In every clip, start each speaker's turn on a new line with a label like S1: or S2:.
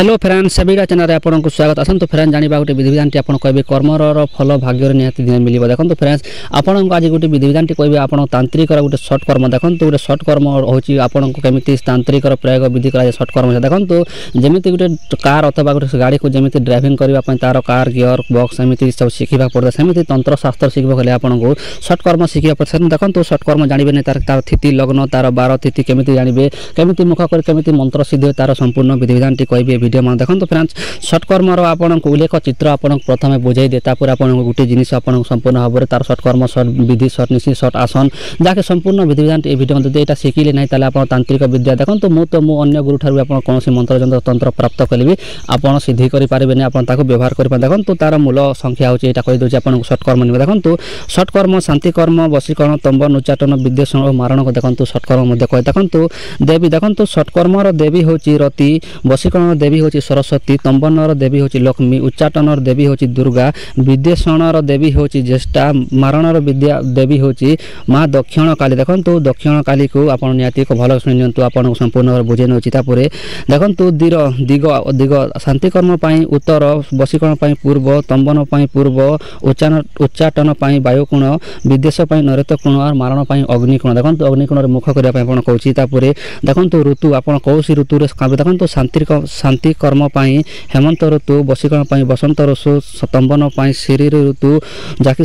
S1: Hello friends सभी channel में आपको स्वागत। आसतु फ्रेंड्स जाना गोटे विधिविधान टी आपन कहबे कर्मर फल भाग्य निहाती दिन मिल। देखो फ्रेंड्स आपन आज गोटे विधिविधान टी कहबे आपन तांत्रिक गोटे सर्ट कर्म। देखो गोटे सर्ट कर्म होची आपन को केमिति तांत्रिक प्रयोग विधि करा सर्ट कर्म। देखो जमिति गोटे कार अथवा गोटे गाड़ी को जमिति ड्राइविंग करबा पय तार कार गियर बॉक्स एमिति सब शिखिबा पड़े सेमिति तंत्र शास्त्र शिखबो गले आपन को सर्ट कर्म शिखिबा पड़े। देखो सर्ट कर्म जानिबे नै तार तिथि लग्न तार 12 तिथि केमिति जानिबे केमिति मुख कर केमिति मंत्र सिद्ध तार संपूर्ण विधिविधान टी कहबे वीडियो में। देखो फ्रेंड्स सर्ट कर्मर आपन को उल्लेख चित्र आपन प्रथम बुझाई दे तापर आपन गोटे जिनिस आपन संपूर्ण भाव में तार सर्ट कर्म सर्ट विधि सर्ट नीति सर्ट आसन जाके संपूर्ण विधिविधान ए वीडियो में एटा शिखिले नै ताले आपन तांत्रिक विद्या। देखो मु अन्य गुरु ठारू आपन कोनोसी मंत्र जंत्र तंत्र प्राप्त कलिबी आपन सिद्धि करि पारिबे नै आपन ताको व्यवहार करि पारे। देखो तार मूल संख्या होची एटा कहि दोची आपन सर्ट कर्म निबे। देखो सर्ट कर्म शांति कर्म वशीकरण तंब उच्चाटन विद्वेषण और मारण को देखो सर्ट कर्म मध्ये कहि। देखो देवी देखो सर्ट कर्मर देवी होची रति वशीकरण देवी होची सरस्वती तंबनर देवी होची लक्ष्मी उच्चाटनर देवी होची दुर्गा विद्वेषणर देवी होची ज्येष्ठा मारणर विद्या देवी होची माँ दक्षिण काली। देखो दक्षिण काली को आपन नियाती को भल सुनियंतु आपन संपूर्ण बुझे नउची। तापरे देखो दिग दिग शांति कर्म पई उत्तर वशीकरण पई पूर्व तंबन पई पूर्व उच्चाटन पई वायुकोण विद्वेष पई नरेत कोण और मारण पई अग्निकोण। देखो अग्निकोण रे मुख करिया पई आपन कहूची। तापरे देखो ऋतु आपन कोसी ऋतु रे देखो शांति कर्म पाई हेमंत ऋतु वशीकरण पाई बसंत ऋतु स्तंभन पाई शिशिर ऋतु जाकी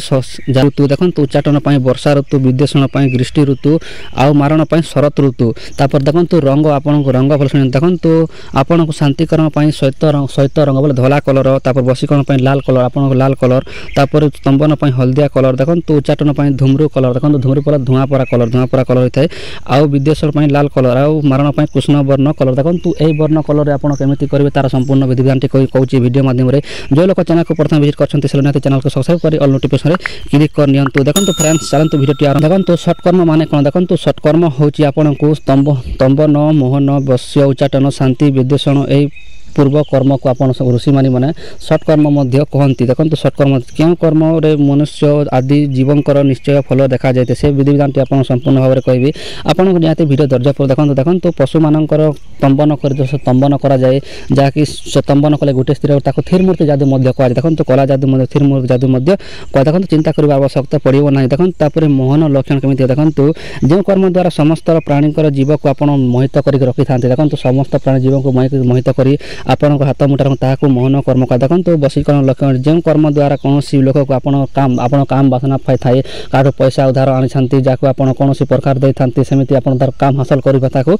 S1: ऋतु। देखो उच्चाटन पाई वर्षा ऋतु विद्वेषण पाई ग्रीष्म ऋतु आउ मारण पाई शरत ऋतु। तापर देखो रंग आपन को रंग भल सुन। देखो आपन को शांति कर्म पाई श्वेत रंग बोले धला कलर तापर वशीकरण पाई लाल कलर आपन को लाल कलर तापर स्तंभन पाई हलदिया कलर। देखो उच्चाटन पाई धूम्रु कलर। देखो धूम्रु पर धुआं परा कलर होता है आउ विद्वेषण पाई लाल कलर आउ मारण पाई कृष्ण वर्ण कलर। देखो ए वर्ण कलर आपन केमिति करिवे तार संपूर्ण विधिविधान टी कहूची वीडियो माध्यम रे। जो लोग चैनल को प्रथम विजिट करछन्ते से निहाती चैनल को सब्सक्राइब करी ऑल नोटिफिकेशन रे क्लिक कर नियंतु। देखो फ्रेंड्स चलंतु वीडियो टी आरंभ। देखो सर्ट कर्म माने कोन। देखो सर्ट कर्म होची आपन को स्तंभन मोहन वश्य उच्चाटन शांति विद्वेषण ए पूर्व कर्म को आपन ऋषि माने सर्ट कर्म मध्य कहती। देखो सर्ट कर्म क्यों कर्म रे मनुष्य आदि जीवनकर निश्चय फल देखा जाए से विधिविधान टी आपन संपूर्ण भाव में कहबी आपन को निहाती वीडियो धैर्य पर देखो। देखो पशु मानकर तंबन कर तंबन करा जाए जाकि तंबन कले गोटे स्त्री ताको थिर मूर्ति जादू मध्य कह। देखो कला जादू मध्य थिर मूर्ति जादू मध्य कह। देखो चिंता करबा आवश्यकता पड़िबो नाही। देखो तापर मोहन लक्षण केमिति। देखो जो कर्म द्वारा समस्त प्राणीकर जीव को आपन मोहित करि रखि थांते। देखो समस्त प्राणी जीव को मोहित करी आपन को हाथ मुठार ताकू मोहन कर्म का। देखो वशीकरण लक्षण जो कर्म द्वारा कौन लोक को आपन काम वासना थाए काठू पैसा उधार आनी जाको आपन कौन प्रकार दे था सेमती आपन तार काम हासिल करबा ताकू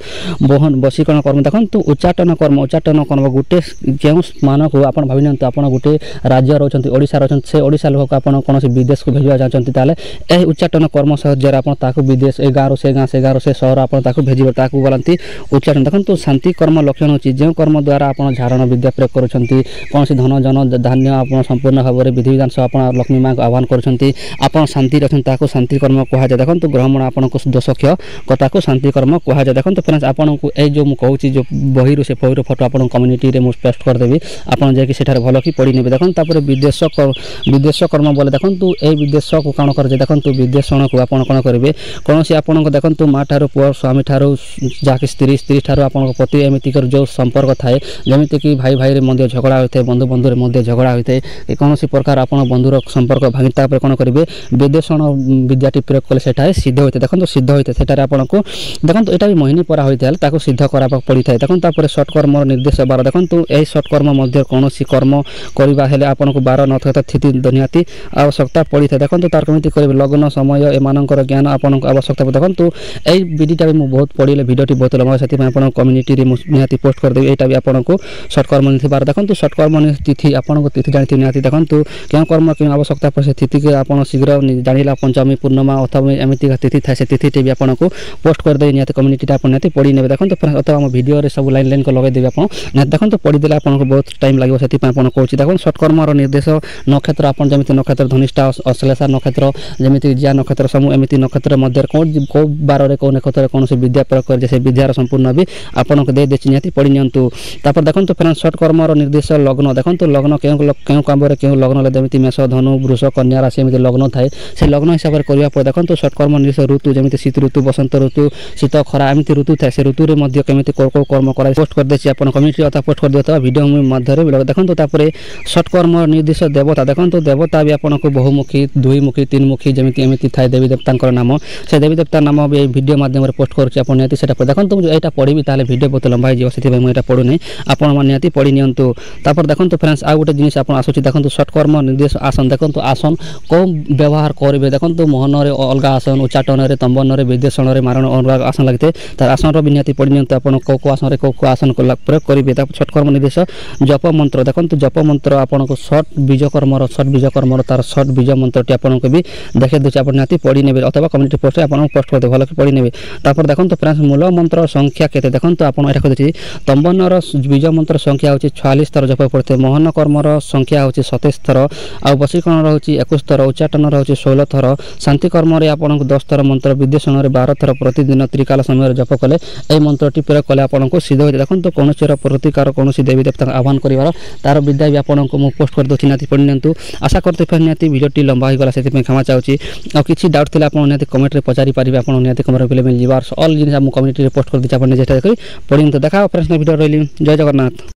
S1: वशीकरण कर्म। देखो उच्चाटन कर्म गोटे जो मान को आपन भावी नियंतु आपन गोटे राज्य रहउछन्ती ओडिसा रहउछन्ती से ओडिसा लोक को आपन कौन विदेश को भेजवा चाहते ताले ए उच्चाटन कर्म साहाय्य आपन ताकू विदेश ए गाँव से शहर आपन ताकू भेजिबे ताकू बोलती उच्चाटन। देखो शांति कर्म लक्षण होची जो कर्म द्वारा आपन झारण विद्या प्रयोग करुछन्ती कौन धन जन धान्य आपन संपूर्ण भाव में विधिविधान सब आपन लक्ष्मी माँ को आह्वान करुछन्ती आपन शांति रखन ताको शांति कर्म कहा जाए। देखो ग्रहण आपन को दोषक्ष कथाको शांति कर्म कहा जाए। देखो फ्रेंड्स आपन को ए जो कहूची जो बही रो से बही फोटो आपन कम्युनिटी रे पोस्ट कर देबी आपन जे कि सेठार भलो की पढ़ी नेबे। देखो तापर विदेश कर्म बोले देखो ए विदेश को काण कर। देखो विदेशण को आपन कोन करिवे कौन आपन को देखो माँ ठारू पुओ स्वामी ठारू जाके स्त्री ठारू आपन पति एमिति कर जो संपर्क थाए जमिति कि भाई भाई रे मध्य झगड़ा होते बंधु बंधु रे मध्य झगड़ा होते कौन प्रकार आपन बंधुर संपर्क भांगिता पर कोन करिवे विदेशण विद्याटी प्रयोग कले सेठारे सिद्ध होते। देखो सिद्ध होते सेठारे आपन को देखो एटा भी मोहिनी परा होइते ताको सिद्ध कराबा पड़ी थाए। देखो तापर सर्ट कर्म निर्देश 12 देखो ए सर्ट कर्म मध्य कौन कर्म करबा हेले आपन को 12 नथता स्थिति दुनियाती आवश्यकता पड़ी थाए। देखो तार केमिति करिवे लग्न समय ए मानकर ज्ञान आपन को आवश्यकता। देखो ए वीडियोटा भी मु बहुत पढिले वीडियोटी बहुत लंबा सेति आपन कम्युनिटी रे निहाती पोस्ट कर देबे एटा भी आपन को सर्ट कर्म निथिबार। देखो सर्ट कर्म तिथि आपन को तिथि जानि निहाती। देखो क्यों कर्म क्यों आवश्यकता पर से तिथि के आपन शीघ्र जानिला पंचमी पूर्णिमा अथवा एमिति तिथि थाए से तिथि टे भी आपन को पोस्ट कर दे निहाती कम्युनिटी टा आपन निहाती पढि नेबे। देखो अथवा हम वीडियो रे सब लाइन को लगे देबे आपन देखो पढि देले आपन को बहुत टाइम लागो सेति आपन कहूची। देखो सर्ट कर्म रो निर्देश नक्षत्र आपन जमिति नक्षत्र धनिष्ठा अश्लेषा नक्षत्र जमिति ज्या नक्षत्र समूह एमिति नक्षत्र मध्य को बार रे को नक्षत्र कौन से विद्या प्रयोग कर जैसे विद्यार संपूर्ण भी आपन को दे निहाती पढि नियंतु। तापर देखो ଦେଖନ୍ତୁ ଫ୍ରେଣ୍ଡସ୍ ସର୍ଟ କର୍ମର ନିର୍ଦ୍ଦେଶ ଲଗ୍ନ ଦେଖନ୍ତୁ ଲଗ୍ନ କେଉଁ କାମରେ କେଉଁ ଲଗ୍ନରେ ଯେମିତି ମେଷ ଧନୁ ବୃଷ କନ୍ୟା ରାଶି ଏମିତି ଲଗ୍ନ ଥାଏ ସେ ଲଗ୍ନ ହିସାବରେ କରିବା ପରେ ଦେଖନ୍ତୁ ସର୍ଟ କର୍ମ ନିର୍ଦ୍ଦେଶ ଋତୁ ଯେମିତି ଶୀତ ଋତୁ ବସନ୍ତ ଋତୁ ଶୀତ ଖରା ଏମିତି ଋତୁ ଥାଏ ସେ ଋତୁରେ ମଧ୍ୟ କେମିତି କେଉଁ କର୍ମ କରାଯାଏ ପୋଷ୍ଟ କରିଦେଇଛି ଆପଣ କମ୍ୟୁନିଟି ଅଥା ପୋଷ୍ଟ କରିଦେଉଥିବା ଭିଡ଼ିଓ ମଧ୍ୟରେ ଦେଖନ୍ତୁ ତାପରେ ସର୍ଟ କର୍ମ ନିର୍ଦ୍ଦେଶ ଦେବତା ଦେଖନ୍ତୁ ଦେବତା ବି ଆପଣଙ୍କୁ ବହୁମୁଖୀ ଦୁଇମୁଖୀ ତିନିମୁଖୀ ଯେମିତି ଏମିତି ଥାଏ ଦେବୀ ଦେବତାଙ୍କର ନାମ ସେ ଦେବୀ ଦେବତା ନାମ ବି ଏଇ ଭିଡ଼ିଓ ମାଧ୍ୟମରେ ପୋଷ୍ଟ କରୁଛି ଆପଣ ନିହାତି ସେଟା ଦେଖନ୍ତୁ ମୁଁ ଏଇଟା ପଢ଼ିବି ତାହେଲେ ଭିଡ଼ିଓ ବହୁତ ଲମ୍ବା ହେଇଯିବ ସେଥିପାଇଁ ମୁଁ ଏଇଟା ପଢ଼ୁନି ଆପଣମାନେ ନିହାତି ପଢ଼ି ନିଅନ୍ତୁ ତାପରେ ଦେଖନ୍ତୁ ଫ୍ରେଣ୍ଡସ୍ ଆଉ ଗୋଟେ ଜିନିଷ ଆପଣ ଆସୁଛି ଦେଖନ୍ତୁ ସର୍ଟ କର୍ମ ନିର୍ଦ୍ଦେଶ ଆସନ ଦେଖନ୍ତୁ ଆସନ କେଉଁ ବ୍ୟବହାର କରିବେ ଦେଖନ୍ତୁ ମୋହନରେ ଅଲଗା ଆସନ ଉଚ୍ଚାଟନରେ ତମ୍ବନରେ ବିଦ୍ବେଷଣରେ ମାରଣ ଅଲଗା ଆସନ ଲାଗିଥାଏ ତାର ଆସନର ବି ନିହାତି ପଢ଼ି ନିଅନ୍ତୁ ଆପଣ କେଉଁ ଆସନରେ କେଉଁ ଆସନ ପ୍ରୟୋଗ କରିବେ ତାପରେ ସର୍ଟ କର୍ମ ନିର୍ଦ୍ଦେଶ ଜପ ମନ୍ତ୍ର ଦେଖନ୍ତୁ ଜପ ମନ୍ତ୍ର ଆପଣଙ୍କୁ ସର୍ଟ ବୀଜକର୍ମର ତାର ସର୍ଟ ବୀଜ ମନ୍ତ୍ରଟି ଆପଣଙ୍କୁ ବି ଦେଖାଇ ଦେଉଛି ଆପଣ ନିହାତି ପଢ଼ି ନେବେ ଅଥବା କମ୍ୟୁନିଟି ପୋଷ୍ଟରେ ଆପଣଙ୍କୁ ପୋଷ୍ଟ କରିଦେବେ ଭଲକି ପଢ଼ି ନେବେ ତାପରେ ଦେଖନ୍ତୁ ଫ୍ରେଣ୍ଡସ୍ ମୂଳ ମନ୍ତ୍ର ସଂଖ୍ୟା କେତେ ଦେଖନ୍ତୁ ଆପଣ ଏଇଟା କହିଦେଉଛି ତମ୍ବନର ବୀଜ ମନ୍ତ୍ର ସଂଖ୍ୟା ହେଉଛି 46 ଥର ଜପ ପଡ଼ିଥାଏ ମୋହନ କର୍ମର ସଂଖ୍ୟା ହେଉଛି 27 ଥର ଆଉ ବଶୀକରଣର ହେଉଛି 21 ଥର ଉଚ୍ଚାଟନର ହେଉଛି 16 ଥର ଶାନ୍ତି କର୍ମରେ ଆପଣଙ୍କୁ 10 ଥର ମନ୍ତ୍ର ବିଦ୍ବେଷଣରେ 12 ଥର ପ୍ରତିଦିନ ତ୍ରିକାଳ ସମୟରେ ଜପ କଲେ ଏହି ମନ୍ତ୍ରଟି ପ୍ରୟୋଗ କଲେ ଆପଣଙ୍କୁ ସିଦ୍ଧ ହୋଇଥାଏ ଦେଖନ୍ତୁ କୌଣସିର ପ୍ରତିକାର କୌଣସି ଦେବୀ ଦେବତାଙ୍କୁ ଆହ୍ୱାନ କରିବାର ତାର ବିଦ୍ୟା ବି ଆପଣଙ୍କୁ ମୁଁ ପୋଷ୍ଟ କରିଦେଉଛି ନିହାତି ପଢ଼ି ନିଅନ୍ତୁ ଆଶା କରୁଥିବା ନିହାତି ଭିଡ଼ିଓଟି ଲମ୍ବା ହୋଇଗଲା ସେଥିପାଇଁ କ୍ଷମା ଚାହୁଁଛି ଆଉ କିଛି ଡାଉଟ୍ ଥିଲେ ଆପଣ ନିହାତି କମେଣ୍ଟରେ ପଚାରି ପାରିବେ ଆପଣ ନିହାତି କମେଣ୍ଟ ମିଳିଯିବ ଅଲ୍ ଜିନିଷ ମୁଁ କମ୍ୟୁନିଟିରେ ପୋଷ୍ଟ କରିଦେଇଛି ଆପଣ ନିଜେ କରି ପଢ଼ି ନିଅନ୍ତୁ ଦେଖା ଫ୍ରେଣ୍ଡସ୍ ଭିଡ଼ିଓ ରହିଲି ଜୟ ଜଗନ୍ନାଥ।